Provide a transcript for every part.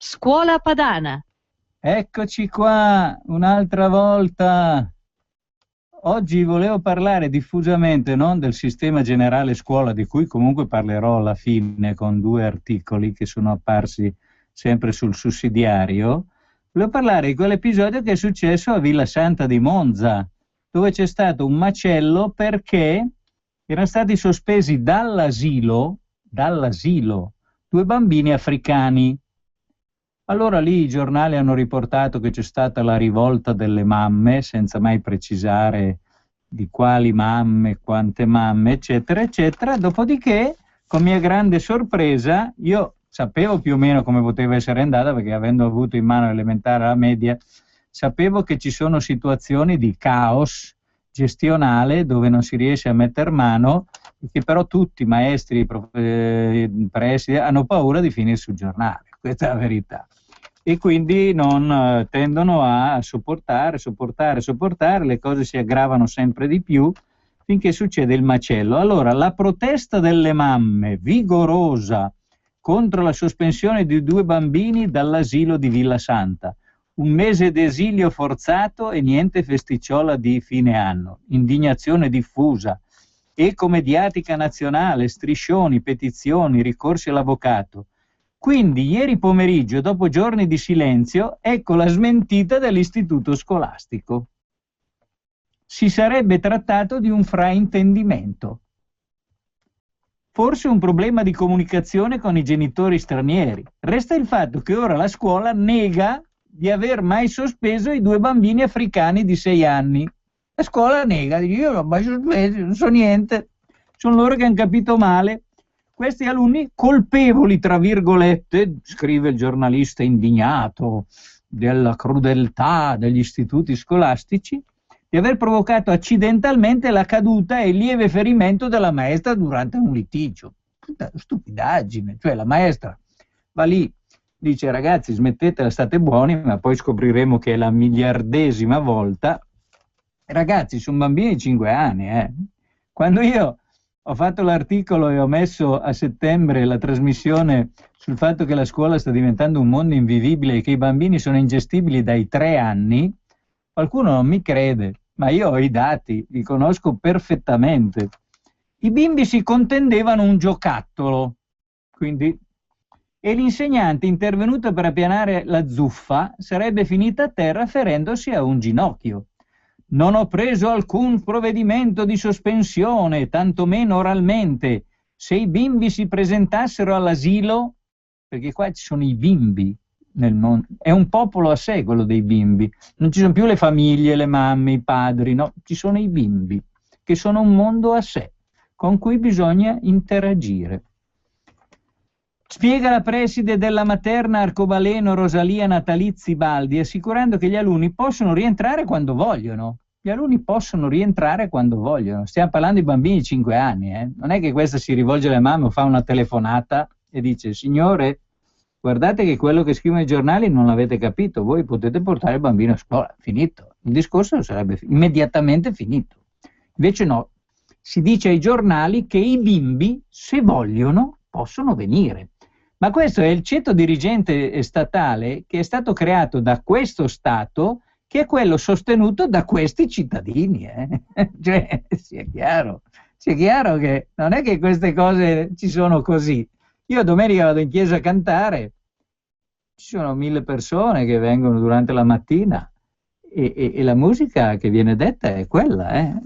Scuola Padana. Eccoci qua, un'altra volta. Oggi volevo parlare diffusamente non del sistema generale scuola, di cui comunque parlerò alla fine con due articoli che sono apparsi sempre sul sussidiario. Volevo parlare di quell'episodio che è successo a Villa Santa di Monza, dove c'è stato un macello perché erano stati sospesi dall'asilo due bambini africani. Allora lì i giornali hanno riportato che c'è stata la rivolta delle mamme, senza mai precisare di quali mamme, quante mamme, eccetera, eccetera. Dopodiché, con mia grande sorpresa, io sapevo più o meno come poteva essere andata, perché avendo avuto in mano elementare alla media, sapevo che ci sono situazioni di caos gestionale dove non si riesce a metter mano, e che però tutti, maestri, presidi, hanno paura di finire sul giornale. Questa è la verità. E quindi non tendono a sopportare, le cose si aggravano sempre di più finché succede il macello. Allora, la protesta delle mamme, vigorosa, contro la sospensione di due bambini dall'asilo di Villa Santa. Un mese d'esilio forzato e niente festicciola di fine anno. Indignazione diffusa. Eco mediatica nazionale, striscioni, petizioni, ricorsi all'avvocato. Quindi ieri pomeriggio, dopo giorni di silenzio, ecco la smentita dell'istituto scolastico. Si sarebbe trattato di un fraintendimento. Forse un problema di comunicazione con i genitori stranieri. Resta il fatto che ora la scuola nega di aver mai sospeso i due bambini africani di 6 anni. La scuola nega, dice io non ho mai sospeso, non so niente. Sono loro che hanno capito male. Questi alunni colpevoli, tra virgolette, scrive il giornalista indignato, della crudeltà degli istituti scolastici, di aver provocato accidentalmente la caduta e il lieve ferimento della maestra durante un litigio. Tutta stupidaggine, cioè la maestra va lì, dice ragazzi smettetela, state buoni, ma poi scopriremo che è la miliardesima volta. Ragazzi, sono bambini di 5 anni. Quando io ho fatto l'articolo e ho messo a settembre la trasmissione sul fatto che la scuola sta diventando un mondo invivibile e che i bambini sono ingestibili dai 3 anni, qualcuno non mi crede, ma io ho i dati, li conosco perfettamente. I bimbi si contendevano un giocattolo, quindi, e l'insegnante intervenuta per appianare la zuffa sarebbe finita a terra ferendosi a un ginocchio. Non ho preso alcun provvedimento di sospensione, tantomeno oralmente. Se i bimbi si presentassero all'asilo, perché qua ci sono i bimbi nel mondo, è un popolo a sé quello dei bimbi, non ci sono più le famiglie, le mamme, i padri, no, ci sono i bimbi, che sono un mondo a sé, con cui bisogna interagire. Spiega la preside della materna Arcobaleno Rosalia Natalizzi Baldi, assicurando che gli alunni possono rientrare quando vogliono. Gli alunni possono rientrare quando vogliono. Stiamo parlando di bambini di 5 anni. Non è che questa si rivolge alle mamme o fa una telefonata e dice signore, guardate che quello che scrivono i giornali non l'avete capito, voi potete portare il bambino a scuola. Finito. Il discorso sarebbe immediatamente finito. Invece no, si dice ai giornali che i bimbi, se vogliono, possono venire. Ma questo è il ceto dirigente statale che è stato creato da questo Stato, che è quello sostenuto da questi cittadini. Cioè, sia chiaro che non è che queste cose ci sono così. Io domenica vado in chiesa a cantare, ci sono 1000 persone che vengono durante la mattina e la musica che viene detta è quella.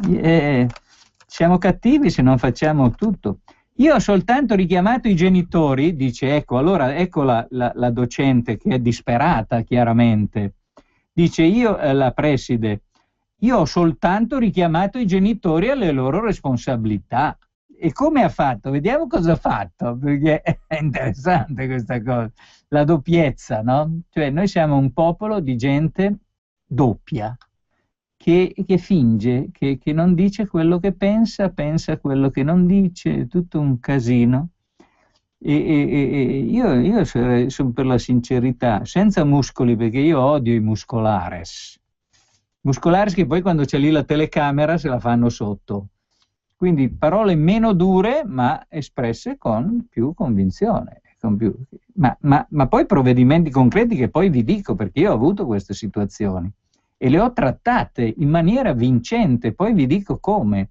Siamo cattivi se non facciamo tutto. Io ho soltanto richiamato i genitori, dice, ecco, allora ecco la docente che è disperata chiaramente, dice la preside, io ho soltanto richiamato i genitori alle loro responsabilità. E come ha fatto? Vediamo cosa ha fatto, perché è interessante questa cosa, la doppiezza, no? Cioè noi siamo un popolo di gente doppia, che finge, che non dice quello che pensa quello che non dice, è tutto un casino. Io sono per la sincerità, senza muscoli, perché io odio i muscolares che poi quando c'è lì la telecamera se la fanno sotto. Quindi parole meno dure ma espresse con più convinzione. ma poi provvedimenti concreti che poi vi dico, perché io ho avuto queste situazioni e le ho trattate in maniera vincente, poi vi dico come.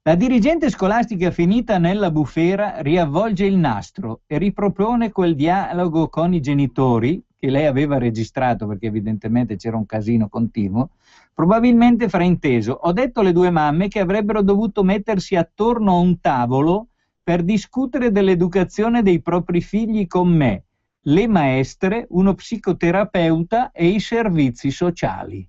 La dirigente scolastica finita nella bufera riavvolge il nastro e ripropone quel dialogo con i genitori che lei aveva registrato perché evidentemente c'era un casino continuo, probabilmente frainteso. Ho detto alle due mamme che avrebbero dovuto mettersi attorno a un tavolo per discutere dell'educazione dei propri figli con me, le maestre, uno psicoterapeuta e i servizi sociali.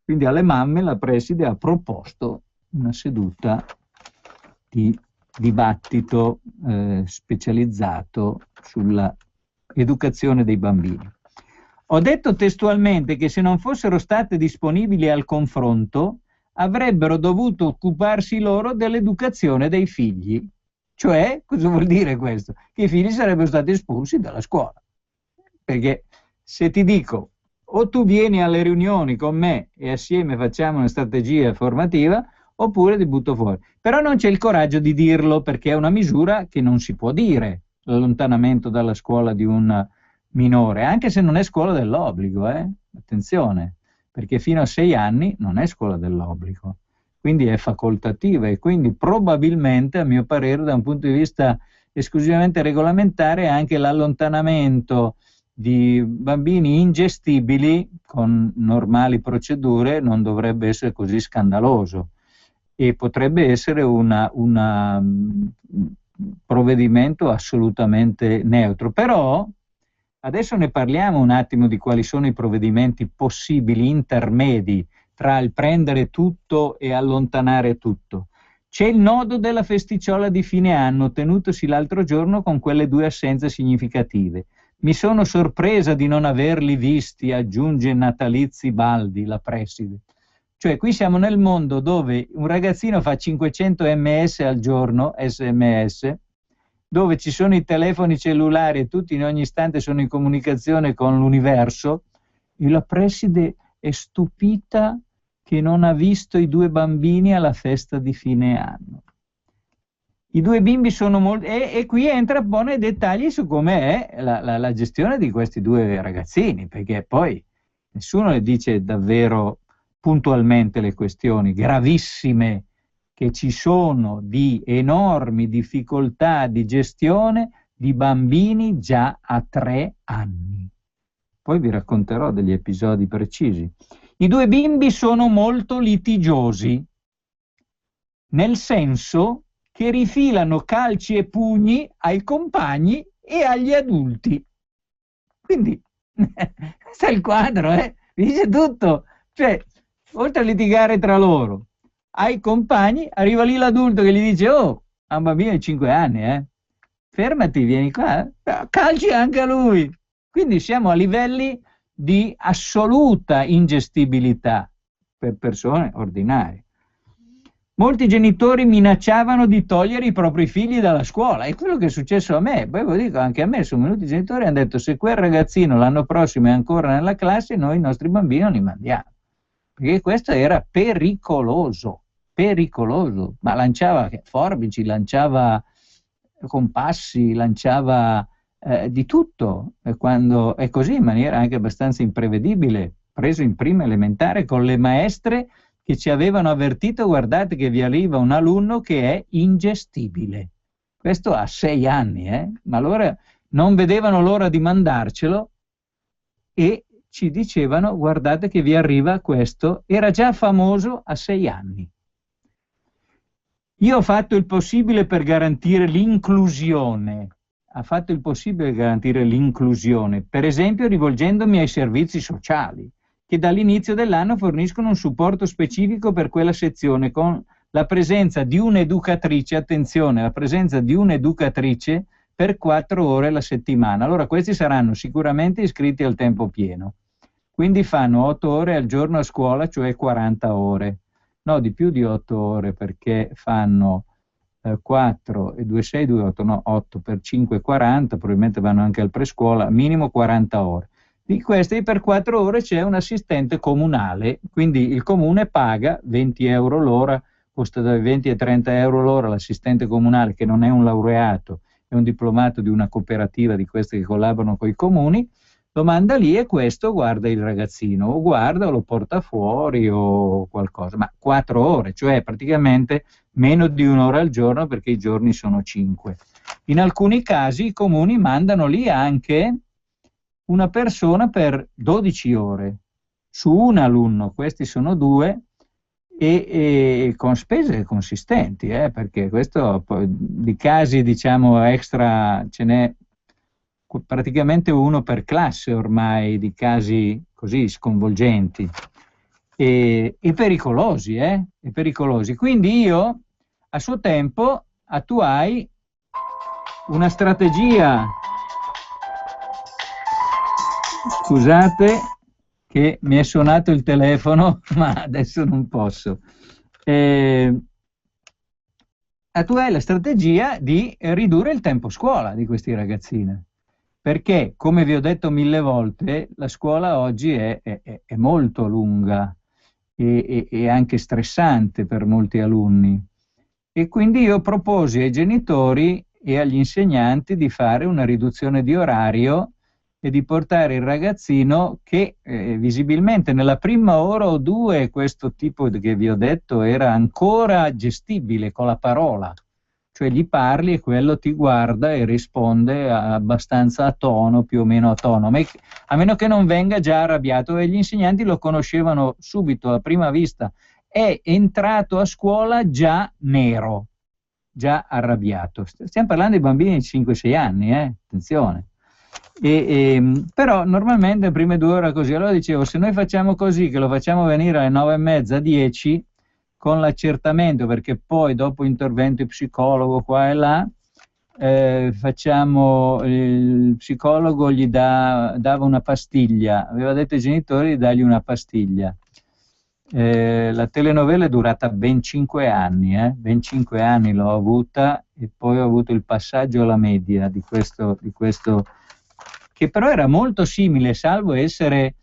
Quindi alle mamme la preside ha proposto una seduta di dibattito specializzato sulla educazione dei bambini. Ho detto testualmente che se non fossero state disponibili al confronto avrebbero dovuto occuparsi loro dell'educazione dei figli. Cioè, cosa vuol dire questo? Che i figli sarebbero stati espulsi dalla scuola. Perché se ti dico o tu vieni alle riunioni con me e assieme facciamo una strategia formativa, oppure ti butto fuori. Però non c'è il coraggio di dirlo perché è una misura che non si può dire, l'allontanamento dalla scuola di un minore, anche se non è scuola dell'obbligo, attenzione, perché fino a 6 anni non è scuola dell'obbligo, quindi è facoltativa e quindi probabilmente, a mio parere, da un punto di vista esclusivamente regolamentare, anche l'allontanamento di bambini ingestibili con normali procedure non dovrebbe essere così scandaloso e potrebbe essere un provvedimento assolutamente neutro. Però adesso ne parliamo un attimo di quali sono i provvedimenti possibili intermedi tra il prendere tutto e allontanare tutto. C'è il nodo della festicciola di fine anno tenutosi l'altro giorno con quelle 2 assenze significative. Mi sono sorpresa di non averli visti, aggiunge Natalizi Baldi, la preside. Cioè qui siamo nel mondo dove un ragazzino fa 500 ms al giorno, sms, dove ci sono i telefoni cellulari e tutti in ogni istante sono in comunicazione con l'universo, e la preside è stupita che non ha visto i 2 bambini alla festa di fine anno. I 2 bimbi sono molto... E qui entra un po' nei dettagli su com'è la gestione di questi 2 ragazzini, perché poi nessuno le dice davvero puntualmente le questioni gravissime che ci sono di enormi difficoltà di gestione di bambini già a 3 anni. Poi vi racconterò degli episodi precisi. I 2 bimbi sono molto litigiosi, nel senso che rifilano calci e pugni ai compagni e agli adulti. Quindi, questo è il quadro, dice tutto. Cioè, oltre a litigare tra loro, ai compagni, arriva lì l'adulto che gli dice: oh, ha un bambino di 5 anni, fermati, vieni qua, calci anche a lui. Quindi siamo a livelli di assoluta ingestibilità per persone ordinarie. Molti genitori minacciavano di togliere i propri figli dalla scuola, è quello che è successo a me. Poi vi dico, anche a me sono venuti i genitori e hanno detto: se quel ragazzino l'anno prossimo è ancora nella classe, noi i nostri bambini non li mandiamo. Perché questo era pericoloso, ma lanciava forbici, lanciava compassi, lanciava di tutto, quando è così in maniera anche abbastanza imprevedibile, preso in prima elementare con le maestre che ci avevano avvertito: guardate che vi arriva un alunno che è ingestibile. Questo a 6 anni, ma allora non vedevano l'ora di mandarcelo e ci dicevano: guardate che vi arriva questo, era già famoso a 6 anni. Io ho fatto il possibile per garantire l'inclusione, per esempio rivolgendomi ai servizi sociali, che dall'inizio dell'anno forniscono un supporto specifico per quella sezione, con la presenza di un'educatrice, attenzione, la presenza di un'educatrice per 4 ore la settimana. Allora questi saranno sicuramente iscritti al tempo pieno, quindi fanno 8 ore al giorno a scuola, cioè 40 ore. No, di più di 8 ore, perché fanno 4 e 2, 6, 2, 8, no, 8 per 5, 40, probabilmente vanno anche al prescuola, minimo 40 ore. Di questi per 4 ore c'è un assistente comunale, quindi il comune paga 20 euro l'ora costa dai 20 ai 30 euro l'ora l'assistente comunale, che non è un laureato, è un diplomato di una cooperativa di queste che collaborano con i comuni, lo manda lì e questo guarda il ragazzino, o guarda o lo porta fuori o qualcosa, ma 4 ore, cioè praticamente meno di un'ora al giorno perché i giorni sono 5. In alcuni casi i comuni mandano lì anche una persona per 12 ore su un alunno, questi sono 2, e con spese consistenti, perché questo di casi diciamo extra ce n'è praticamente uno per classe ormai, di casi così sconvolgenti e pericolosi, e pericolosi. Quindi io a suo tempo attuai una strategia, scusate che mi è suonato il telefono, ma adesso non posso. Attuai la strategia di ridurre il tempo scuola di questi ragazzini, perché, come vi ho detto 1000 volte, la scuola oggi è molto lunga e anche stressante per molti alunni. E quindi io proposi ai genitori e agli insegnanti di fare una riduzione di orario e di portare il ragazzino che visibilmente nella prima ora o 2 questo tipo che vi ho detto era ancora gestibile con la parola, cioè gli parli e quello ti guarda e risponde abbastanza a tono, più o meno a tono, a meno che non venga già arrabbiato, e gli insegnanti lo conoscevano subito a prima vista. È entrato a scuola già nero, già arrabbiato. Stiamo parlando di bambini di 5-6 anni, attenzione. Però normalmente le prime 2 ore così. Allora dicevo, se noi facciamo così, che lo facciamo venire alle 9:30, 10, con l'accertamento, perché poi dopo intervento di psicologo qua e là, il psicologo gli dava una pastiglia, aveva detto ai genitori di dargli una pastiglia. La telenovela è durata ben 5 anni, ben 5 anni l'ho avuta, e poi ho avuto il passaggio alla media di questo che però era molto simile, salvo essere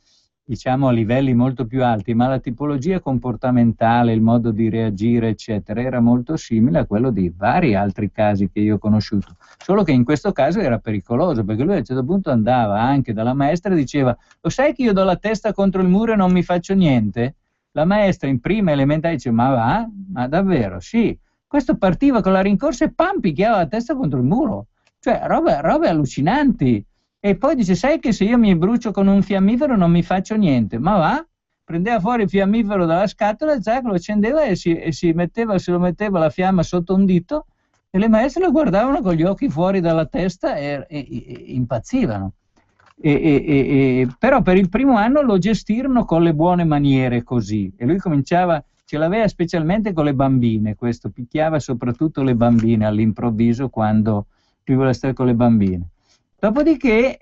diciamo a livelli molto più alti, ma la tipologia comportamentale, il modo di reagire eccetera era molto simile a quello di vari altri casi che io ho conosciuto, solo che in questo caso era pericoloso, perché lui a un certo punto andava anche dalla maestra e diceva: lo sai che io do la testa contro il muro e non mi faccio niente? La maestra in prima elementare dice: ma va? Ma davvero? Sì. Questo partiva con la rincorsa e pam, picchiava la testa contro il muro, cioè robe allucinanti. E poi dice: sai che se io mi brucio con un fiammifero non mi faccio niente? Ma va? Prendeva fuori il fiammifero dalla scatola, lo accendeva e se lo metteva la fiamma sotto un dito, e le maestre lo guardavano con gli occhi fuori dalla testa e impazzivano. Però per il primo anno lo gestirono con le buone maniere così, e lui cominciava, ce l'aveva specialmente con le bambine, questo picchiava soprattutto le bambine all'improvviso quando lui voleva stare con le bambine. Dopodiché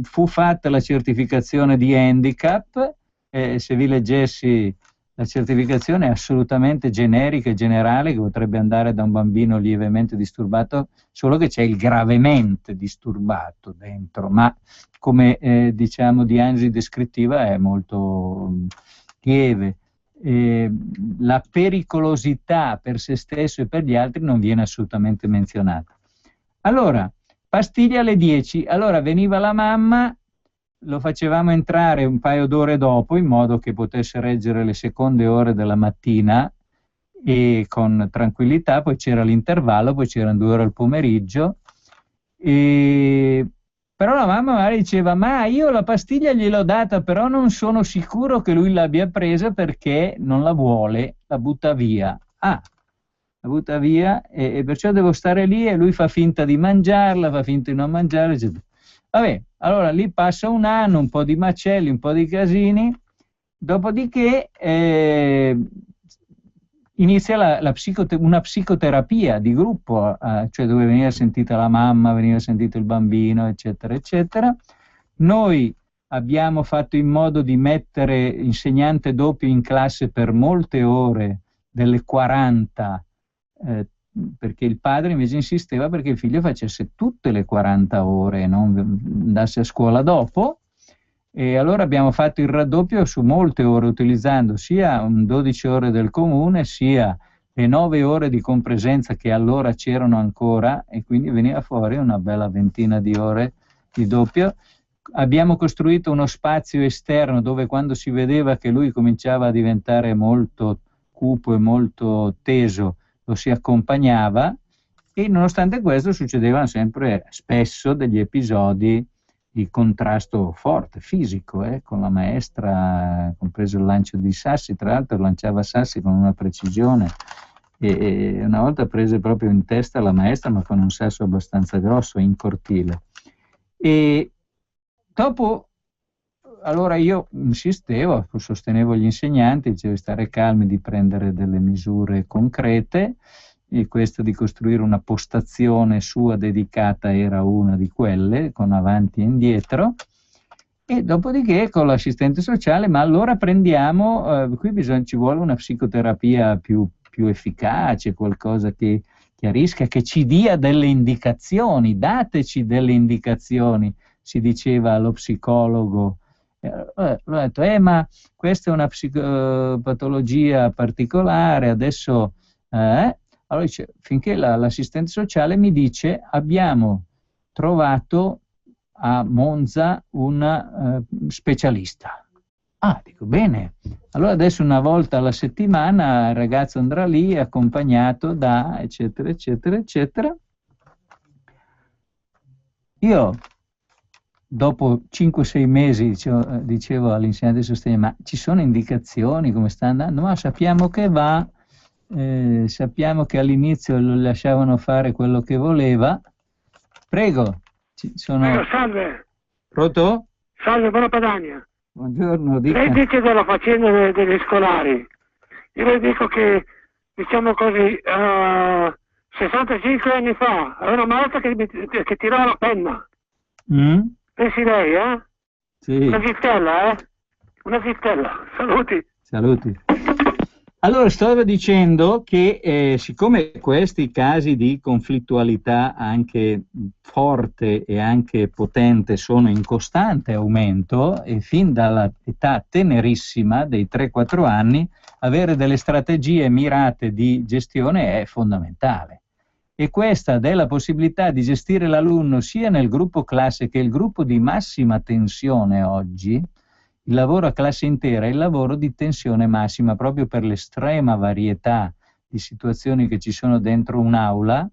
fu fatta la certificazione di handicap, se vi leggessi la certificazione è assolutamente generica e generale, che potrebbe andare da un bambino lievemente disturbato, solo che c'è il gravemente disturbato dentro, ma come diciamo diagnosi descrittiva è molto lieve. La pericolosità per se stesso e per gli altri non viene assolutamente menzionata. Allora, pastiglia alle 10, allora veniva la mamma, lo facevamo entrare un paio d'ore dopo in modo che potesse reggere le seconde ore della mattina e con tranquillità, poi c'era l'intervallo, poi c'erano 2 ore al pomeriggio, però la mamma magari diceva: ma io la pastiglia gliel'ho data, però non sono sicuro che lui l'abbia presa perché non la vuole, la butta via. La butta via e perciò devo stare lì, e lui fa finta di mangiarla, fa finta di non mangiarla, eccetera. Vabbè, allora lì passa un anno, un po' di macelli, un po' di casini, dopodiché inizia una psicoterapia di gruppo, cioè dove veniva sentita la mamma, veniva sentito il bambino, eccetera, eccetera. Noi abbiamo fatto in modo di mettere insegnante doppio in classe per molte ore, delle 40, perché il padre invece insisteva perché il figlio facesse tutte le 40 ore e non andasse a scuola dopo, E allora abbiamo fatto il raddoppio su molte ore, utilizzando sia un 12 ore del comune, sia le 9 ore di compresenza che allora c'erano ancora, e quindi veniva fuori una bella ventina di ore di doppio. Abbiamo costruito uno spazio esterno dove, quando si vedeva che lui cominciava a diventare molto cupo e molto teso, lo si accompagnava, e nonostante questo succedevano sempre spesso degli episodi di contrasto forte, fisico, con la maestra, compreso il lancio di sassi. Tra l'altro lanciava sassi con una precisione, e una volta prese proprio in testa la maestra, ma con un sasso abbastanza grosso in cortile. E dopo, allora io insistevo, sostenevo gli insegnanti, dicevo di stare calmi, di prendere delle misure concrete, e questa di costruire una postazione sua dedicata era una di quelle, con avanti e indietro. E dopodiché con l'assistente sociale, ma allora prendiamo, qui ci vuole una psicoterapia più efficace, qualcosa che chiarisca, che ci dia delle indicazioni, dateci delle indicazioni, si diceva allo psicologo. L'ho detto, ma questa è una patologia particolare, adesso... Allora dice, finché l'assistente sociale mi dice, abbiamo trovato a Monza un specialista. Ah, dico, bene. Allora adesso una volta alla settimana il ragazzo andrà lì accompagnato da eccetera, eccetera, eccetera. Io, dopo 5-6 mesi, dicevo all'insegnante di sostegno, ma ci sono indicazioni, come sta andando? Ma sappiamo che va... sappiamo che all'inizio lo lasciavano fare quello che voleva. Prego, Prego, salve. Pronto? Salve, buona Padania. Buongiorno, dica. Lei dice della faccenda degli scolari. Io le dico che, diciamo così, 65 anni fa, aveva una maestra che tirava la penna. Pensi lei, Sì. Una zittella, Una zittella. Saluti. Saluti. Allora, stavo dicendo che siccome questi casi di conflittualità anche forte e anche potente sono in costante aumento, e fin dall'età tenerissima dei 3-4 anni, avere delle strategie mirate di gestione è fondamentale. E questa della possibilità di gestire l'alunno sia nel gruppo classe che il gruppo di massima tensione oggi. Il lavoro a classe intera è il lavoro di tensione massima, proprio per l'estrema varietà di situazioni che ci sono dentro un'aula,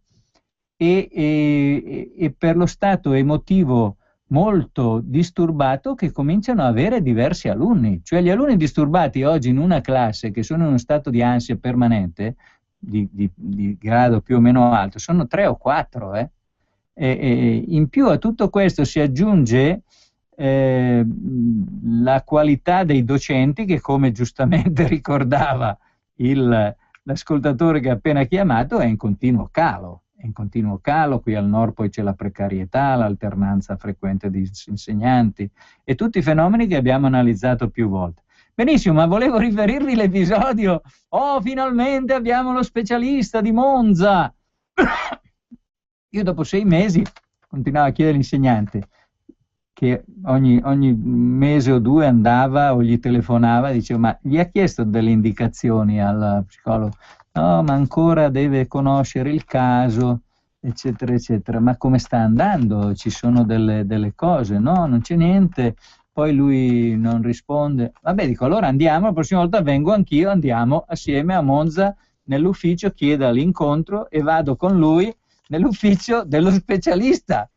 e per lo stato emotivo molto disturbato che cominciano a avere diversi alunni. Cioè gli alunni disturbati oggi in una classe, che sono in uno stato di ansia permanente, di grado più o meno alto, sono 3 o 4. In più a tutto questo si aggiunge la qualità dei docenti, che, come giustamente ricordava l'ascoltatore che ha appena chiamato, è in continuo calo. È in continuo calo. Qui al nord poi c'è la precarietà, l'alternanza frequente di insegnanti e tutti i fenomeni che abbiamo analizzato più volte. Benissimo, ma volevo riferirvi l'episodio. Oh, finalmente abbiamo lo specialista di Monza. Io dopo 6 mesi continuavo a chiedere all'insegnante, che ogni mese o 2 andava o gli telefonava, dicevo, ma gli ha chiesto delle indicazioni al psicologo? No, ma ancora deve conoscere il caso, eccetera, eccetera. Ma come sta andando? Ci sono delle cose? No, non c'è niente. Poi lui non risponde. Vabbè, dico, allora andiamo, la prossima volta vengo anch'io, andiamo assieme a Monza nell'ufficio, chieda l'incontro e vado con lui nell'ufficio dello specialista.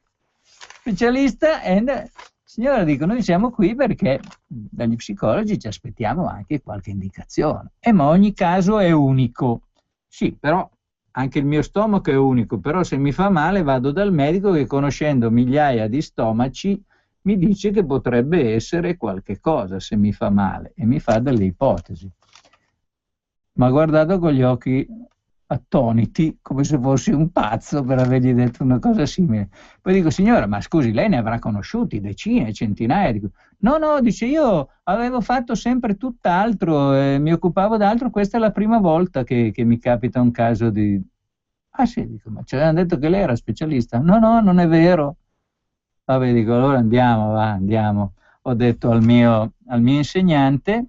Signora, dico, noi siamo qui perché dagli psicologi ci aspettiamo anche qualche indicazione. Ma ogni caso è unico. Sì, però anche il mio stomaco è unico, però se mi fa male vado dal medico che, conoscendo migliaia di stomaci, mi dice che potrebbe essere qualche cosa se mi fa male, e mi fa delle ipotesi. Mi ha guardato con gli occhi attoniti, come se fossi un pazzo per avergli detto una cosa simile. Poi dico, signora, ma scusi, lei ne avrà conosciuti decine, centinaia? Dico, no, dice, io avevo fatto sempre tutt'altro, mi occupavo d'altro, questa è la prima volta che mi capita un caso di... Ah sì, dico, ma ci avevano detto che lei era specialista? No, non è vero. Vabbè, dico, allora andiamo, va, andiamo. ho detto al mio insegnante,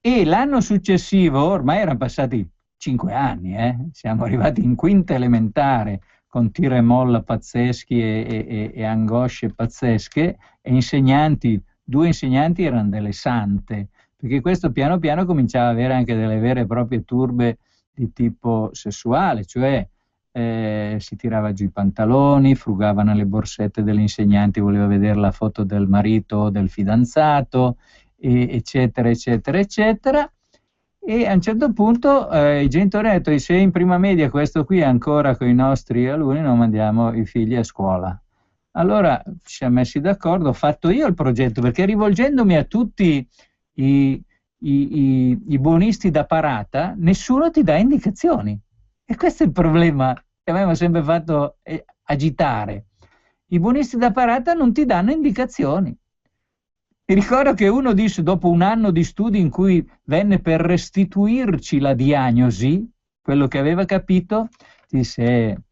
e l'anno successivo, ormai erano passati 5 anni, siamo arrivati in quinta elementare, con tira e molla pazzeschi e angosce pazzesche, e insegnanti, 2 insegnanti erano delle sante, perché questo piano piano cominciava ad avere anche delle vere e proprie turbe di tipo sessuale, cioè si tirava giù i pantaloni, frugavano le borsette delle insegnanti, voleva vedere la foto del marito o del fidanzato, eccetera, eccetera, eccetera. E a un certo punto i genitori hanno detto: se in prima media questo qui è ancora con i nostri alunni, non mandiamo i figli a scuola. Allora ci siamo messi d'accordo, ho fatto io il progetto, perché rivolgendomi a tutti i buonisti da parata, nessuno ti dà indicazioni. E questo è il problema che avevamo sempre fatto agitare. I buonisti da parata non ti danno indicazioni. Mi ricordo che uno disse, dopo un anno di studi in cui venne per restituirci la diagnosi, quello che aveva capito, disse: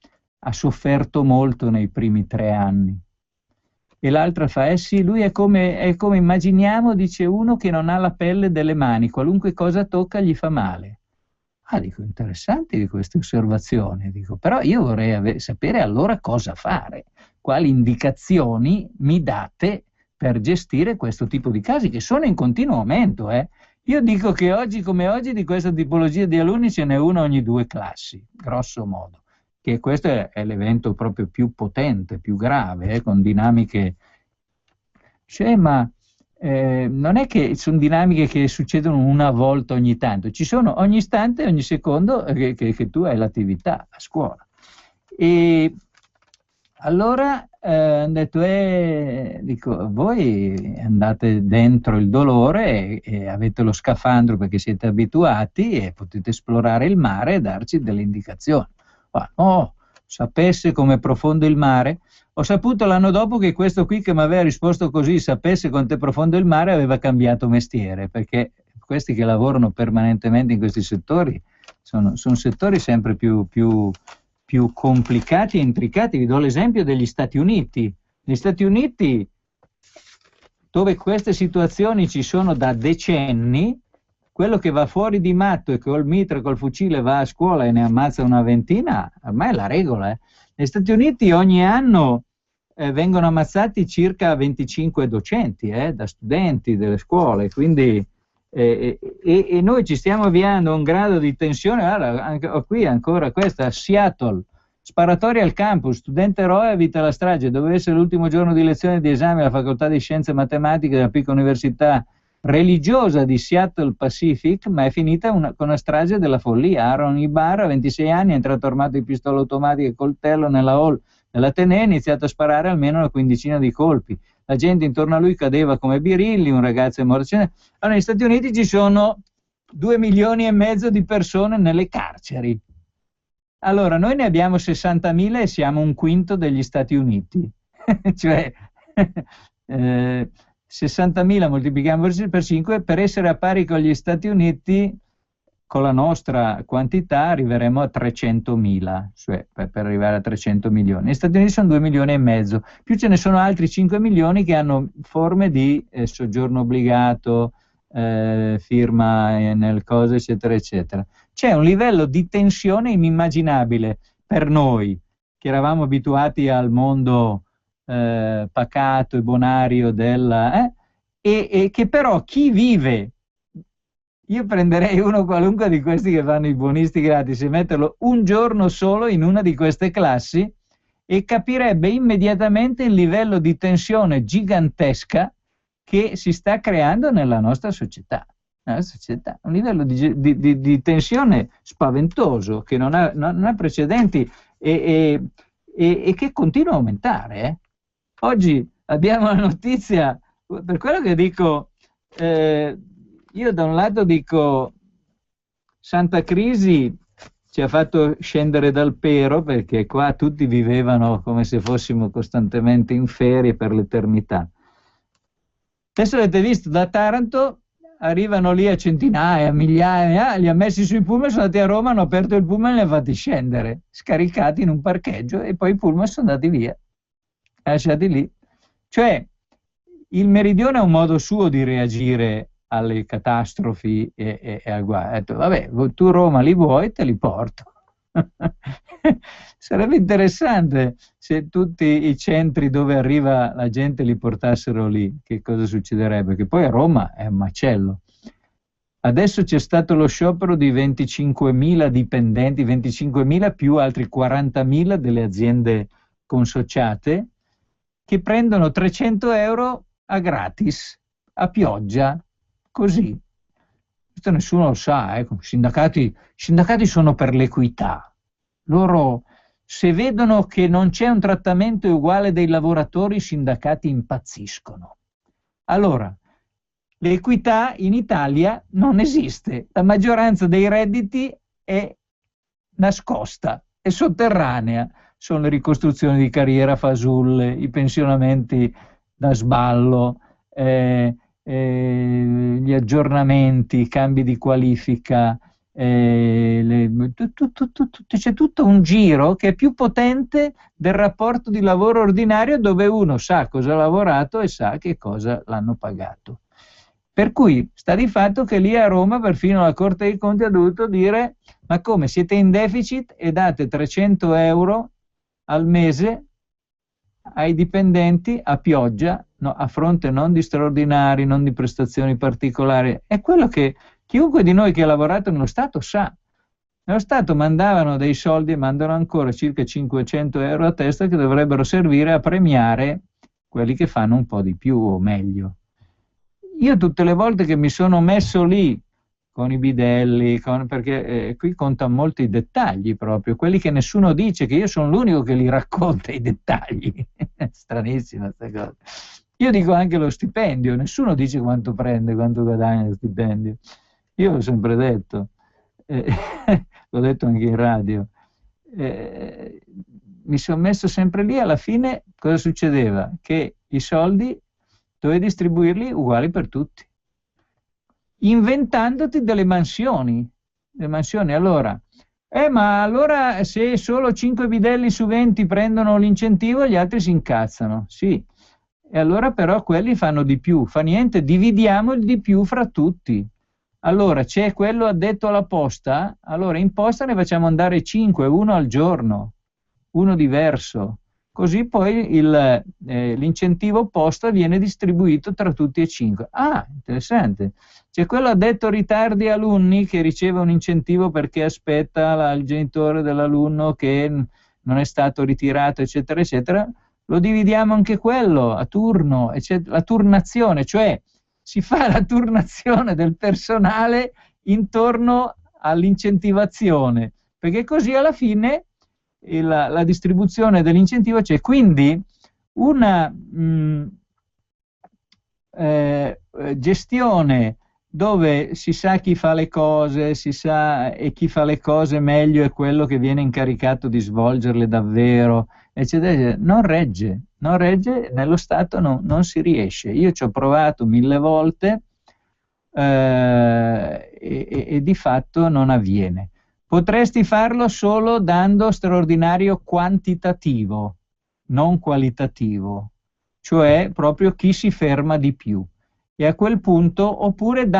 ha sofferto molto nei primi 3 anni. E l'altra fa: sì, lui è come immaginiamo, dice, uno che non ha la pelle delle mani, qualunque cosa tocca gli fa male. Ah, dico, interessanti di queste osservazioni, dico, però io vorrei sapere allora cosa fare, quali indicazioni mi date per gestire questo tipo di casi, che sono in continuo aumento. Io dico che oggi come oggi di questa tipologia di alunni ce n'è uno ogni 2 classi, grosso modo, che questo è l'evento proprio più potente, più grave, con dinamiche. Cioè, ma non è che sono dinamiche che succedono una volta ogni tanto, ci sono ogni istante, ogni secondo che tu hai l'attività a scuola. E allora hanno detto, dico, voi andate dentro il dolore e avete lo scafandro perché siete abituati e potete esplorare il mare e darci delle indicazioni. Oh, sapesse com'è profondo il mare. Ho saputo l'anno dopo che questo qui che mi aveva risposto così, sapesse quanto è profondo il mare, aveva cambiato mestiere, perché questi che lavorano permanentemente in questi settori sono settori sempre più complicati e intricati. Vi do l'esempio degli Stati Uniti. Negli Stati Uniti, dove queste situazioni ci sono da decenni, quello che va fuori di matto e col mitra e col fucile va a scuola e ne ammazza una ventina, ormai è la regola. Negli Stati Uniti ogni anno vengono ammazzati circa 25 docenti, da studenti delle scuole, quindi e noi ci stiamo avviando a un grado di tensione. Guarda, qui ancora questa, Seattle, sparatoria al campus, studente eroe evita la strage, doveva essere l'ultimo giorno di lezione di esame alla facoltà di scienze matematiche della piccola università religiosa di Seattle Pacific, ma è finita con una strage della follia. Aaron Ibarra, 26 anni, è entrato armato di pistola automatica e coltello nella hall dell'Ateneo e ha iniziato a sparare almeno una quindicina di colpi. La gente intorno a lui cadeva come birilli, un ragazzo è morto. Allora, negli Stati Uniti ci sono 2,5 milioni di persone nelle carceri. Allora, noi ne abbiamo 60.000 e siamo un quinto degli Stati Uniti. Cioè, 60.000 moltiplichiamo per 5, per essere a pari con gli Stati Uniti, con la nostra quantità arriveremo a 300.000, cioè per arrivare a 300 milioni. Negli Stati Uniti sono 2,5 milioni, più ce ne sono altri 5 milioni che hanno forme di soggiorno obbligato, firma nel cose, eccetera, eccetera. C'è un livello di tensione inimmaginabile per noi, che eravamo abituati al mondo pacato e bonario e che però chi vive. Io prenderei uno qualunque di questi che fanno i buonisti gratis e metterlo un giorno solo in una di queste classi e capirebbe immediatamente il livello di tensione gigantesca che si sta creando nella nostra società. Un livello di tensione spaventoso che non ha precedenti e che continua a aumentare. Oggi abbiamo la notizia, per quello che dico... io da un lato dico, Santa Crisi ci ha fatto scendere dal pero, perché qua tutti vivevano come se fossimo costantemente in ferie per l'eternità. Adesso avete visto, da Taranto arrivano lì a centinaia, a migliaia, li ha messi sui pullman, sono andati a Roma, hanno aperto il pullman e li ha fatti scendere, scaricati in un parcheggio, e poi i pullman sono andati via, lasciati lì. Cioè, il Meridione ha un modo suo di reagire alle catastrofi e al guaio. Ha detto, vabbè, tu Roma li vuoi, te li porto. Sarebbe interessante se tutti i centri dove arriva la gente li portassero lì, che cosa succederebbe? Che poi a Roma è un macello. Adesso c'è stato lo sciopero di 25.000 dipendenti, 25.000 più altri 40.000 delle aziende consociate, che prendono 300 euro a gratis, a pioggia, così. Questo nessuno lo sa, i sindacati sono per l'equità. Loro, se vedono che non c'è un trattamento uguale dei lavoratori, i sindacati impazziscono. Allora, l'equità in Italia non esiste. La maggioranza dei redditi è nascosta, è sotterranea. Sono le ricostruzioni di carriera fasulle, i pensionamenti da sballo, gli aggiornamenti, i cambi di qualifica, c'è tutto un giro che è più potente del rapporto di lavoro ordinario, dove uno sa cosa ha lavorato e sa che cosa l'hanno pagato. Per cui sta di fatto che lì a Roma perfino la Corte dei Conti ha dovuto dire: ma come, siete in deficit e date 300 euro al mese ai dipendenti a pioggia, no, a fronte non di straordinari, non di prestazioni particolari? È quello che chiunque di noi che ha lavorato nello Stato sa. Nello Stato mandavano dei soldi e mandano ancora circa 500 euro a testa, che dovrebbero servire a premiare quelli che fanno un po' di più o meglio. Io tutte le volte che mi sono messo lì con i bidelli, perché qui contano molto i dettagli proprio, quelli che nessuno dice, che io sono l'unico che li racconta i dettagli. Stranissima questa cosa. Io dico anche lo stipendio, nessuno dice quanto prende, quanto guadagna lo stipendio. Io l'ho sempre detto, l'ho detto anche in radio. Mi sono messo sempre lì, alla fine cosa succedeva? Che i soldi dovevi distribuirli uguali per tutti, inventandoti delle mansioni. Le mansioni, allora, ma allora se solo 5 bidelli su 20 prendono l'incentivo, gli altri si incazzano. Sì, e allora però quelli fanno di più. Fa niente, dividiamo il di più fra tutti. Allora c'è quello addetto alla posta, allora in posta ne facciamo andare 5, uno al giorno, uno diverso. Così poi l'incentivo posta viene distribuito tra tutti e 5. Ah, interessante. C'è quello addetto ritardi alunni che riceve un incentivo perché aspetta il genitore dell'alunno che non è stato ritirato, eccetera, eccetera. Lo dividiamo anche quello a turno, la turnazione, cioè si fa la turnazione del personale intorno all'incentivazione, perché così alla fine la distribuzione dell'incentivo c'è. Quindi una gestione dove si sa chi fa le cose, si sa, e chi fa le cose meglio è quello che viene incaricato di svolgerle davvero, eccetera, eccetera. Non regge, nello Stato non si riesce. Io ci ho provato 1000 volte e di fatto non avviene. Potresti farlo solo dando straordinario quantitativo, non qualitativo, cioè proprio chi si ferma di più. E a quel punto, oppure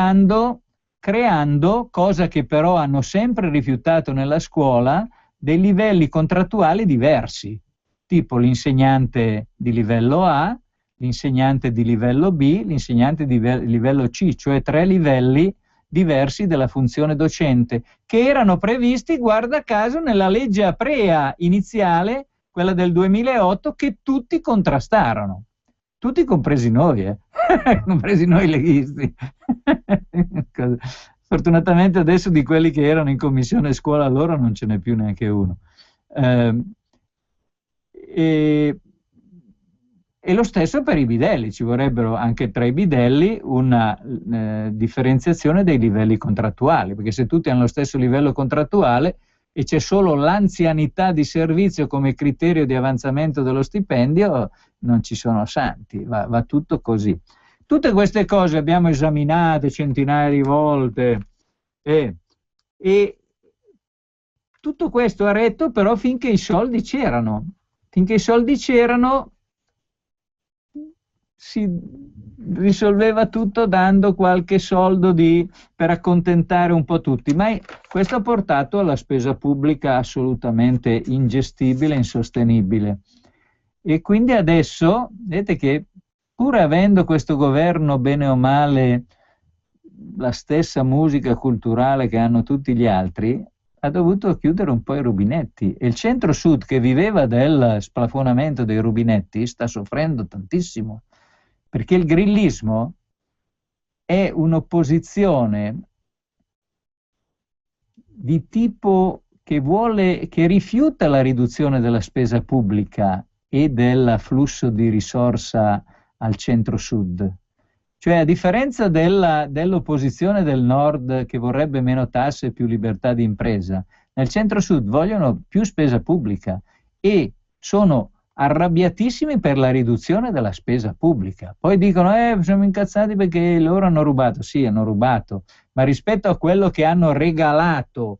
creando, cosa che però hanno sempre rifiutato nella scuola, dei livelli contrattuali diversi, tipo l'insegnante di livello A, l'insegnante di livello B, l'insegnante di livello C, cioè 3 livelli diversi della funzione docente, che erano previsti, guarda caso, nella legge Aprea iniziale, quella del 2008, che tutti contrastarono. Tutti compresi noi, compresi noi leghisti. Fortunatamente adesso di quelli che erano in commissione scuola loro non ce n'è più neanche uno. E lo stesso per i bidelli, ci vorrebbero anche tra i bidelli una differenziazione dei livelli contrattuali, perché se tutti hanno lo stesso livello contrattuale e c'è solo l'anzianità di servizio come criterio di avanzamento dello stipendio, non ci sono santi, va tutto così. Tutte queste cose abbiamo esaminate centinaia di volte e tutto questo ha retto però finché i soldi c'erano. Finché i soldi c'erano risolveva tutto dando qualche soldo per accontentare un po' tutti, ma questo ha portato alla spesa pubblica assolutamente ingestibile, insostenibile. E quindi adesso, vedete che pur avendo questo governo bene o male la stessa musica culturale che hanno tutti gli altri, ha dovuto chiudere un po' i rubinetti. E il centro-sud, che viveva del splafonamento dei rubinetti, sta soffrendo tantissimo, perché il grillismo è un'opposizione di tipo che rifiuta la riduzione della spesa pubblica e del flusso di risorsa al centro-sud. Cioè, a differenza dell'opposizione del nord che vorrebbe meno tasse e più libertà di impresa, nel centro-sud vogliono più spesa pubblica e sono arrabbiatissimi per la riduzione della spesa pubblica. Poi dicono, siamo incazzati perché loro hanno rubato. Sì, hanno rubato, ma rispetto a quello che hanno regalato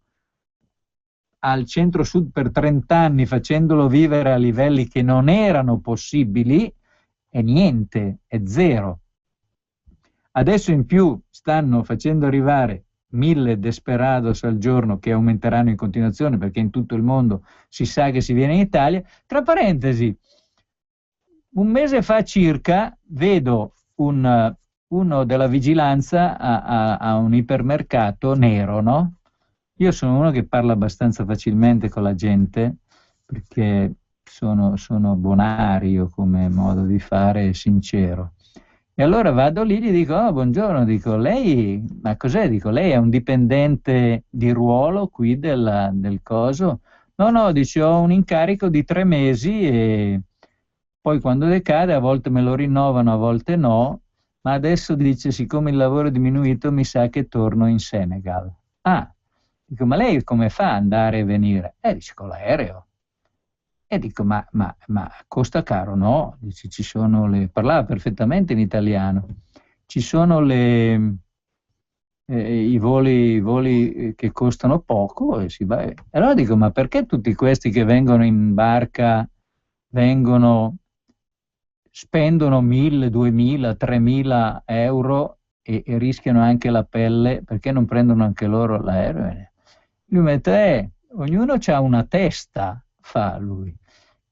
al centro-sud per 30 anni, facendolo vivere a livelli che non erano possibili, è niente, è zero. Adesso in più stanno facendo arrivare 1000 desperados al giorno che aumenteranno in continuazione perché in tutto il mondo si sa che si viene in Italia. Tra parentesi, un mese fa circa vedo uno della vigilanza a un ipermercato nero, no? Io sono uno che parla abbastanza facilmente con la gente perché sono bonario come modo di fare, sincero. E allora vado lì e gli dico, buongiorno, dico, lei, ma cos'è? Dico, lei è un dipendente di ruolo qui del coso? No, dice, ho un incarico di 3 mesi e poi quando decade a volte me lo rinnovano, a volte no, ma adesso dice, siccome il lavoro è diminuito, mi sa che torno in Senegal. Ah, dico, ma lei come fa ad andare e venire? Dice, con l'aereo. E dico, ma costa caro? No, dice, parlava perfettamente in italiano, ci sono i voli che costano poco e si va. E allora dico, ma perché tutti questi che vengono in barca spendono 1000, 2000, 3000 euro e rischiano anche la pelle, perché non prendono anche loro l'aereo? Lui mette, ognuno ha una testa, fa lui.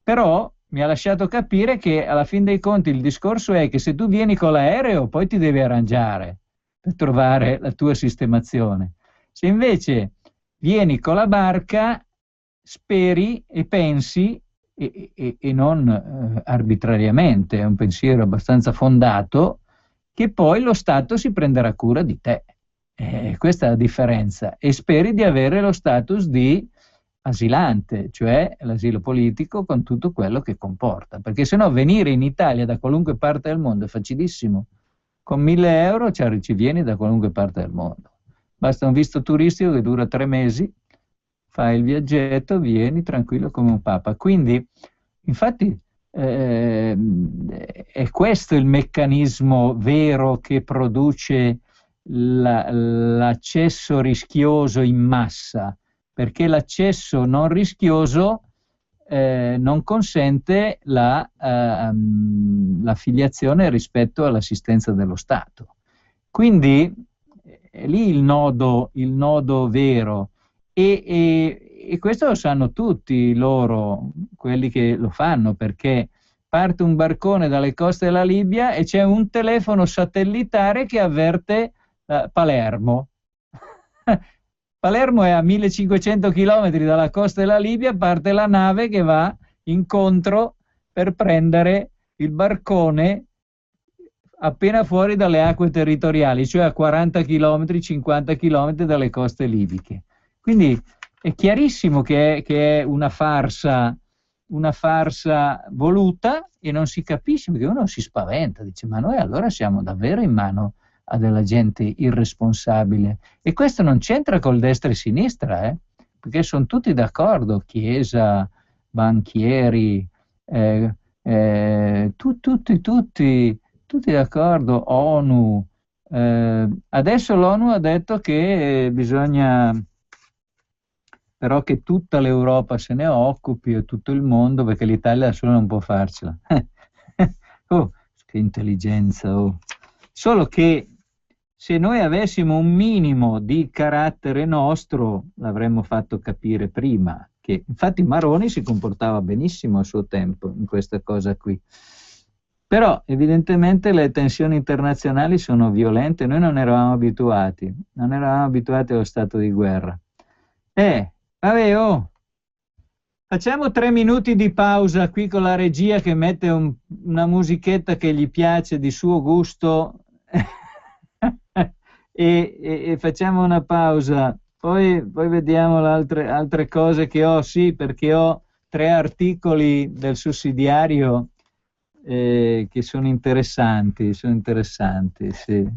Però mi ha lasciato capire che alla fin dei conti il discorso è che se tu vieni con l'aereo poi ti devi arrangiare per trovare la tua sistemazione. Se invece vieni con la barca, speri e pensi e non arbitrariamente, è un pensiero abbastanza fondato, che poi lo Stato si prenderà cura di te. Questa è la differenza. E speri di avere lo status di asilante, cioè l'asilo politico con tutto quello che comporta. Perché se no venire in Italia da qualunque parte del mondo è facilissimo. Con 1000 euro ci vieni da qualunque parte del mondo. Basta un visto turistico che dura 3 mesi, fai il viaggetto, vieni tranquillo come un papa. Quindi, infatti, è questo il meccanismo vero che produce l'accesso rischioso in massa, perché l'accesso non rischioso non consente l'affiliazione rispetto all'assistenza dello Stato. Quindi è lì il nodo vero e questo lo sanno tutti loro, quelli che lo fanno, perché parte un barcone dalle coste della Libia e c'è un telefono satellitare che avverte Palermo. Palermo è a 1500 km dalla costa della Libia, parte la nave che va incontro per prendere il barcone appena fuori dalle acque territoriali, cioè a 40 km, 50 km dalle coste libiche. Quindi è chiarissimo che è una farsa voluta e non si capisce, perché uno si spaventa, dice ma noi allora siamo davvero in mano a della gente irresponsabile. E questo non c'entra col destra e sinistra, perché sono tutti d'accordo, Chiesa, banchieri, tutti d'accordo, ONU. Adesso l'ONU ha detto che bisogna però che tutta l'Europa se ne occupi e tutto il mondo, perché l'Italia da sola non può farcela. Oh, che intelligenza, oh. Solo che se noi avessimo un minimo di carattere nostro, l'avremmo fatto capire prima. Che, infatti Maroni si comportava benissimo a suo tempo in questa cosa qui. Però evidentemente le tensioni internazionali sono violente, noi non eravamo abituati allo stato di guerra. Vabbè, oh, facciamo 3 minuti di pausa qui con la regia che mette una musichetta che gli piace di suo gusto e facciamo una pausa. Poi vediamo le altre cose che ho, sì, perché ho 3 articoli del sussidiario che sono interessanti, sì.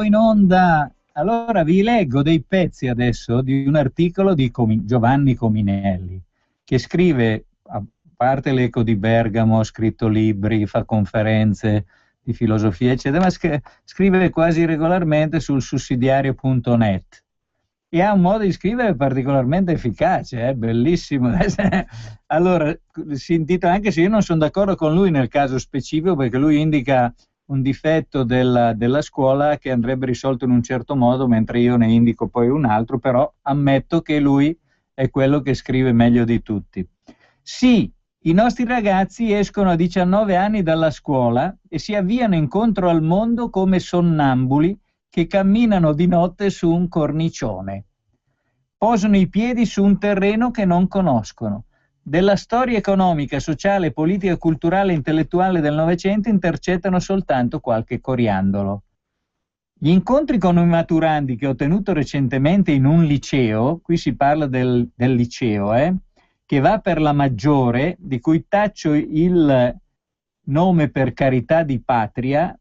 in onda. Allora vi leggo dei pezzi adesso di un articolo di Giovanni Cominelli, che scrive, a parte l'Eco di Bergamo, ha scritto libri, fa conferenze di filosofia, eccetera, ma scrive quasi regolarmente sul sussidiario.net e ha un modo di scrivere particolarmente efficace, bellissimo. Allora, si intitola, anche se io non sono d'accordo con lui nel caso specifico, perché lui indica un difetto della scuola che andrebbe risolto in un certo modo, mentre io ne indico poi un altro, però ammetto che lui è quello che scrive meglio di tutti. Sì, i nostri ragazzi escono a 19 anni dalla scuola e si avviano incontro al mondo come sonnambuli che camminano di notte su un cornicione. Posano i piedi su un terreno che non conoscono. Della storia economica, sociale, politica, culturale e intellettuale del Novecento intercettano soltanto qualche coriandolo. Gli incontri con i maturandi che ho tenuto recentemente in un liceo, qui si parla del liceo, che va per la maggiore, di cui taccio il nome per carità di patria,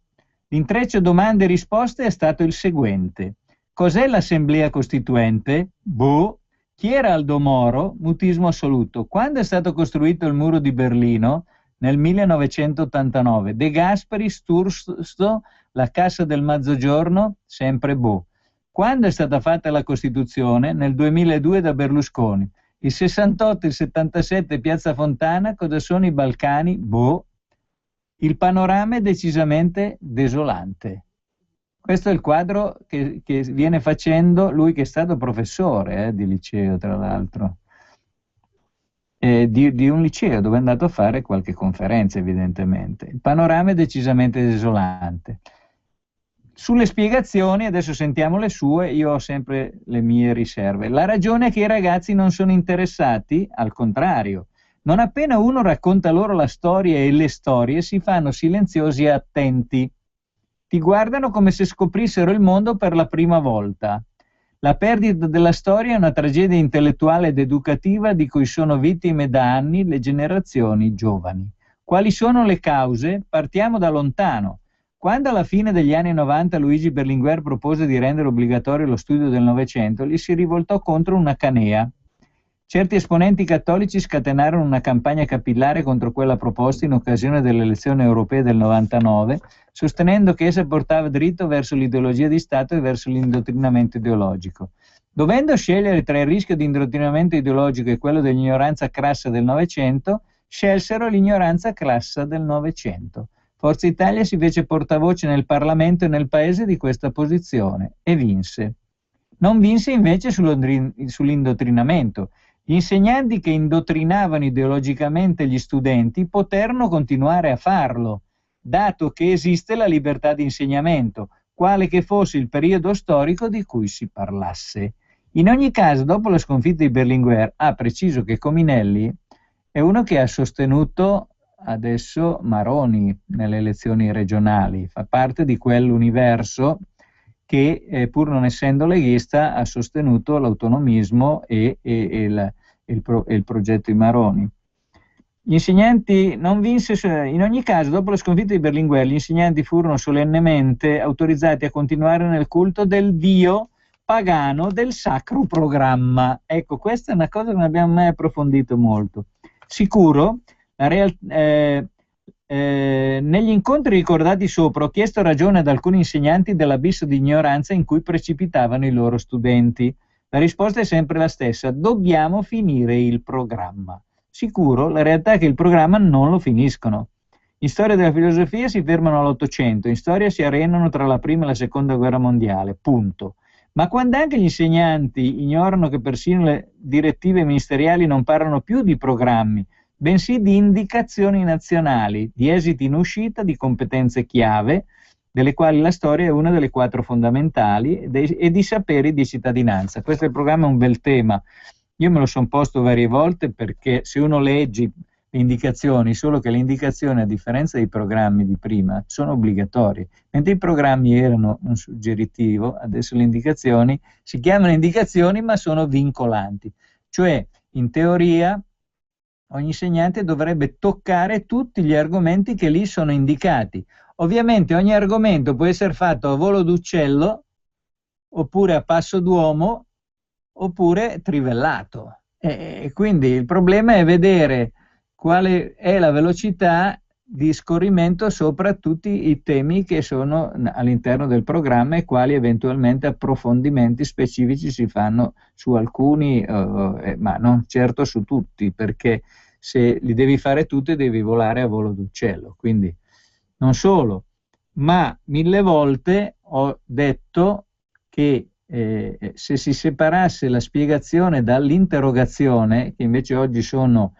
l'intreccio domande e risposte è stato il seguente. Cos'è l'Assemblea Costituente? Boh. Chi era Aldo Moro? Mutismo assoluto. Quando è stato costruito il muro di Berlino? Nel 1989. De Gasperi, Sturzo, la Cassa del Mezzogiorno? Sempre boh. Quando è stata fatta la Costituzione? Nel 2002 da Berlusconi. Il 68, il 77, Piazza Fontana, cosa sono i Balcani? Boh. Il panorama è decisamente desolante. Questo è il quadro che viene facendo lui, che è stato professore di liceo, tra l'altro, di un liceo dove è andato a fare qualche conferenza, evidentemente. Il panorama è decisamente desolante. Sulle spiegazioni, adesso sentiamo le sue, io ho sempre le mie riserve. La ragione è che i ragazzi non sono interessati, al contrario. Non appena uno racconta loro la storia e le storie, si fanno silenziosi e attenti. Ti guardano come se scoprissero il mondo per la prima volta. La perdita della storia è una tragedia intellettuale ed educativa di cui sono vittime da anni le generazioni giovani. Quali sono le cause? Partiamo da lontano. Quando alla fine degli anni 90 Luigi Berlinguer propose di rendere obbligatorio lo studio del Novecento, gli si rivoltò contro una canea. Certi esponenti cattolici scatenarono una campagna capillare contro quella proposta in occasione delle elezioni europee del 99, sostenendo che essa portava dritto verso l'ideologia di Stato e verso l'indottrinamento ideologico. Dovendo scegliere tra il rischio di indottrinamento ideologico e quello dell'ignoranza crassa del Novecento, scelsero l'ignoranza crassa del Novecento. Forza Italia si fece portavoce nel Parlamento e nel Paese di questa posizione e vinse. Non vinse invece sull'indottrinamento. Gli insegnanti che indottrinavano ideologicamente gli studenti poterono continuare a farlo, dato che esiste la libertà di insegnamento, quale che fosse il periodo storico di cui si parlasse. In ogni caso, dopo la sconfitta di Berlinguer, ha preciso che Cominelli è uno che ha sostenuto adesso Maroni nelle elezioni regionali, fa parte di quell'universo che pur non essendo leghista ha sostenuto l'autonomismo e il progetto di Maroni. Gli insegnanti non vinse, in ogni caso, dopo la sconfitta di Berlinguer, gli insegnanti furono solennemente autorizzati a continuare nel culto del dio pagano del Sacro Programma. Ecco, questa è una cosa che non abbiamo mai approfondito molto. Sicuro, negli incontri ricordati sopra ho chiesto ragione ad alcuni insegnanti dell'abisso di ignoranza in cui precipitavano i loro studenti. La risposta è sempre la stessa: dobbiamo finire il programma. Sicuro, la realtà è che il programma non lo finiscono. In storia della filosofia si fermano all'Ottocento, in storia si arenano tra la prima e la seconda guerra mondiale, punto. Ma quando anche gli insegnanti ignorano che persino le direttive ministeriali non parlano più di programmi, bensì di indicazioni nazionali, di esiti in uscita, di competenze chiave, delle quali la storia è una delle 4 fondamentali, e di saperi di cittadinanza. Questo programma è un bel tema. Io me lo sono posto varie volte, perché se uno legge le indicazioni, solo che le indicazioni, a differenza dei programmi di prima, sono obbligatorie. Mentre i programmi erano un suggeritivo, adesso le indicazioni si chiamano indicazioni ma sono vincolanti. Cioè, in teoria, ogni insegnante dovrebbe toccare tutti gli argomenti che lì sono indicati. Ovviamente ogni argomento può essere fatto a volo d'uccello, oppure a passo d'uomo, oppure trivellato. E quindi il problema è vedere quale è la velocità di scorrimento sopra tutti i temi che sono all'interno del programma e quali eventualmente approfondimenti specifici si fanno su alcuni, ma non certo su tutti, perché se li devi fare tutti devi volare a volo d'uccello. Quindi non solo, ma 1000 volte ho detto che se si separasse la spiegazione dall'interrogazione, che invece oggi sono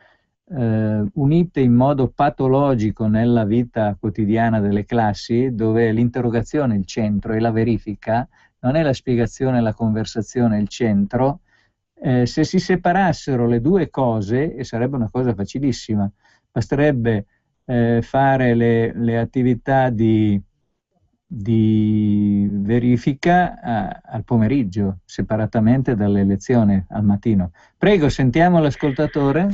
unite in modo patologico nella vita quotidiana delle classi, dove l'interrogazione è il centro e la verifica, non è la spiegazione e la conversazione il centro, se si separassero le due cose, e sarebbe una cosa facilissima, basterebbe fare le attività di verifica al pomeriggio, separatamente dalle lezioni al mattino. Prego, sentiamo l'ascoltatore.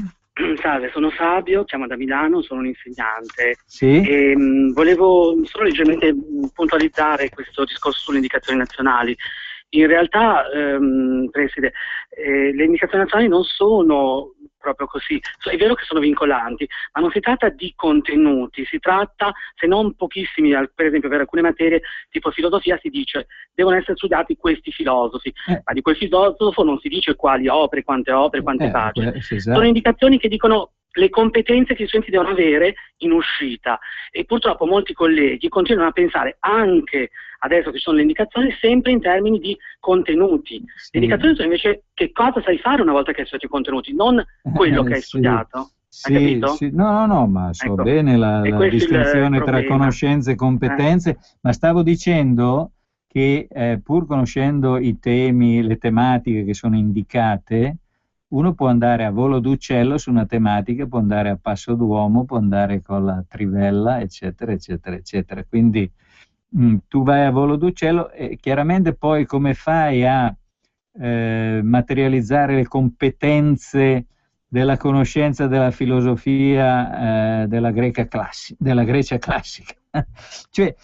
Salve, sono Fabio, chiamo da Milano, sono un insegnante. Sì. E, volevo solo leggermente puntualizzare questo discorso sulle indicazioni nazionali. In realtà, Preside, le indicazioni nazionali non sono proprio così. È vero che sono vincolanti, ma non si tratta di contenuti, si tratta, se non pochissimi, per esempio per alcune materie tipo filosofia si dice devono essere studiati questi filosofi, ma di quel filosofo non si dice quali opere, quante pagine. Esatto. Sono indicazioni che dicono le competenze che gli studenti devono avere in uscita, e purtroppo molti colleghi continuano a pensare, anche adesso che ci sono le indicazioni, sempre in termini di contenuti. Sì. Le indicazioni sono invece che cosa sai fare una volta che hai studiato i contenuti, non quello che hai studiato. Sì, Hai capito? sì. No, ma so Ecco. bene la E questo è il distinzione tra problema. conoscenze e competenze, ma stavo dicendo che pur conoscendo i temi, le tematiche che sono indicate, uno può andare a volo d'uccello su una tematica, può andare a passo d'uomo, può andare con la trivella, eccetera, eccetera, eccetera. Quindi tu vai a volo d'uccello e chiaramente poi come fai a materializzare le competenze della conoscenza della filosofia della Grecia classica. Cioè,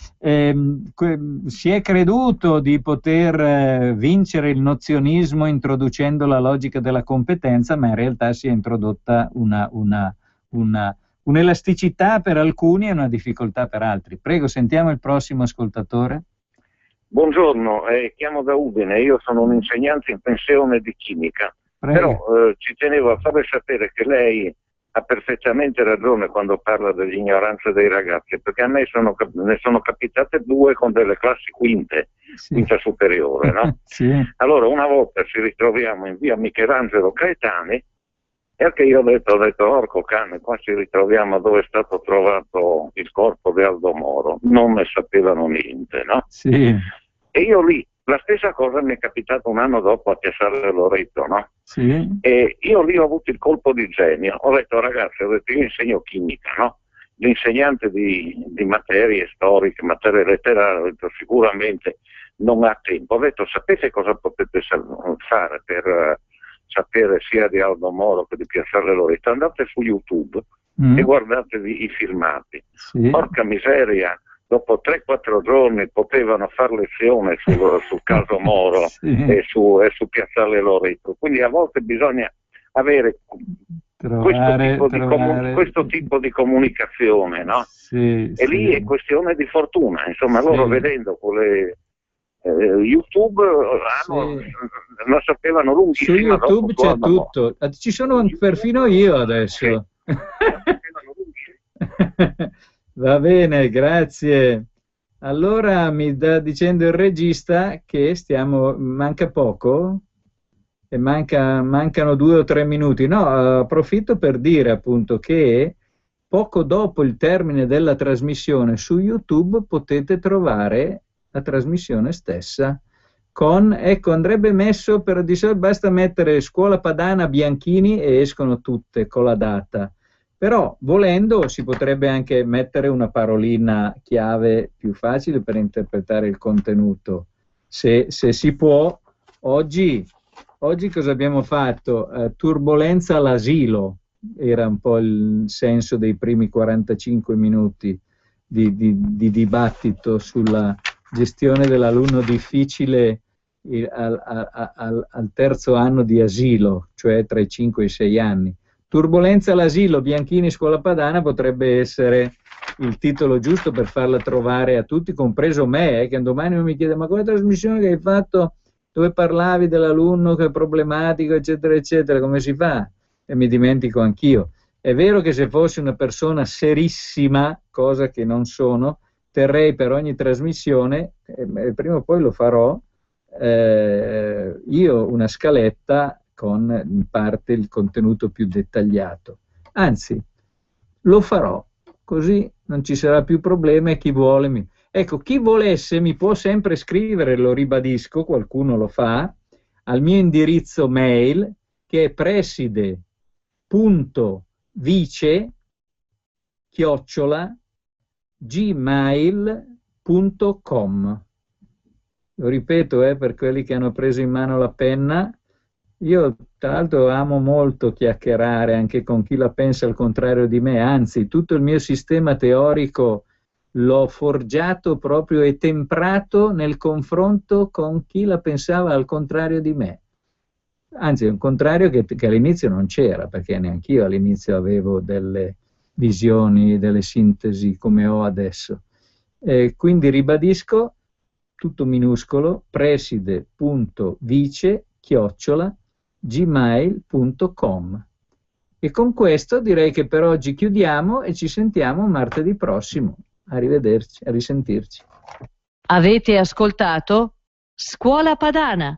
si è creduto di poter vincere il nozionismo introducendo la logica della competenza, ma in realtà si è introdotta un'elasticità per alcuni e una difficoltà per altri. Prego, sentiamo il prossimo ascoltatore. Buongiorno, chiamo da Udine, io sono un insegnante in pensione di chimica. Prego. Però ci tenevo a farle sapere che lei ha perfettamente ragione quando parla dell'ignoranza dei ragazzi, perché a me ne sono capitate due con delle classi quinta superiore, no? Sì. Allora una volta ci ritroviamo in via Michelangelo Caetani, e anche io ho detto orco cane, qua ci ritroviamo dove è stato trovato il corpo di Aldo Moro, non ne sapevano niente, no? Sì. E io lì, la stessa cosa mi è capitato un anno dopo a Piazzale Loreto, no? Sì. E io lì ho avuto il colpo di genio, ho detto ragazzi, io insegno chimica, no? L'insegnante di materie storiche, materie letterarie, ho detto, sicuramente non ha tempo. Ho detto sapete cosa potete fare per sapere sia di Aldo Moro che di Piazzale Loreto? Andate su YouTube e guardatevi i filmati. Sì. Porca miseria! Dopo 3-4 giorni potevano fare lezione sul caso Moro Sì. e su Piazzale Loreto. Quindi a volte bisogna avere questo tipo di comunicazione, no? Sì, e lì è questione di fortuna. Insomma, loro vedendo con le YouTube non sapevano lunghissima. Su YouTube c'è tutto. Ci sono perfino io adesso. Va bene, grazie. Allora mi sta dicendo il regista che manca poco e mancano 2 o 3 minuti. No, approfitto per dire appunto che poco dopo il termine della trasmissione su YouTube potete trovare la trasmissione stessa ecco, andrebbe messo di solito basta mettere Scuola Padana Bianchini e escono tutte con la data. Però volendo si potrebbe anche mettere una parolina chiave più facile per interpretare il contenuto. Se si può, oggi cosa abbiamo fatto? Turbolenza all'asilo era un po' il senso dei primi 45 minuti. di dibattito sulla gestione dell'alunno difficile al terzo anno di asilo, cioè tra i 5 e i 6 anni. Turbolenza all'asilo, Bianchini scuola padana potrebbe essere il titolo giusto per farla trovare a tutti, compreso me, che domani mi chiede: ma quella trasmissione che hai fatto dove parlavi dell'alunno che è problematico, eccetera, eccetera, come si fa? E mi dimentico anch'io. È vero che se fossi una persona serissima, cosa che non sono, terrei per ogni trasmissione, prima o poi lo farò, io una scaletta con in parte il contenuto più dettagliato. Anzi, lo farò, così non ci sarà più problema e chi vuole Ecco, chi volesse mi può sempre scrivere, lo ribadisco, qualcuno lo fa, al mio indirizzo mail, che è preside.vice@gmail.com. Lo ripeto, per quelli che hanno preso in mano la penna. Io tra l'altro amo molto chiacchierare anche con chi la pensa al contrario di me, anzi tutto il mio sistema teorico l'ho forgiato proprio e temprato nel confronto con chi la pensava al contrario di me. Anzi, è un contrario che all'inizio non c'era, perché neanch'io all'inizio avevo delle visioni, delle sintesi come ho adesso. Quindi ribadisco, tutto minuscolo, preside.vice@gmail.com. E con questo direi che per oggi chiudiamo e ci sentiamo martedì prossimo. Arrivederci, a risentirci. Avete ascoltato Scuola Padana.